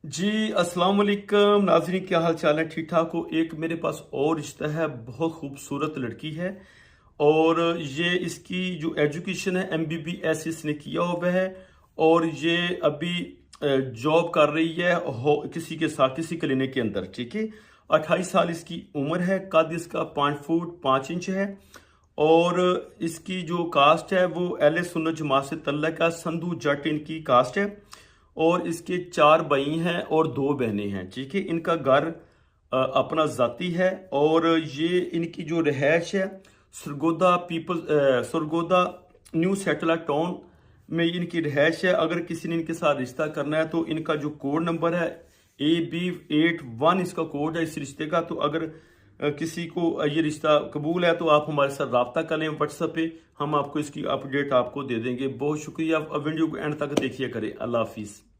जी अस्सलाम वालेकुम नाज़रीन, क्या हाल चाल है? ठीक ठाक हो? एक मेरे पास और रिश्ता है, बहुत खूबसूरत लड़की है और ये इसकी जो एजुकेशन है MBBS इसने किया हुआ है और ये अभी जॉब कर रही है किसी के साथ किसी क्लिनिक के अंदर। ठीक है, 28 साल इसकी उम्र है, कद इसका 5 फुट 5 इंच है और इसकी जो कास्ट है वो अहले सुन्नत जमात से तल्लक है, संधू जट इनकी कास्ट है और इसके 4 भाई हैं और 2 बहनें हैं। ठीक है, इनका घर अपना जाती है और ये इनकी जो रिहाइश है सरगोदा न्यू सेटला टाउन में इनकी रिहाइश है। अगर किसी ने इनके साथ रिश्ता करना है तो इनका जो कोड नंबर है AB81 इसका कोड है इस रिश्ते का। तो अगर किसी को ये रिश्ता कबूल है तो आप हमारे साथ रब्ता कर लें व्हाट्सएप पे, हम आपको इसकी अपडेट आपको दे देंगे। बहुत शुक्रिया, वीडियो को एंड तक देखिए करें। अल्लाह हाफिज़।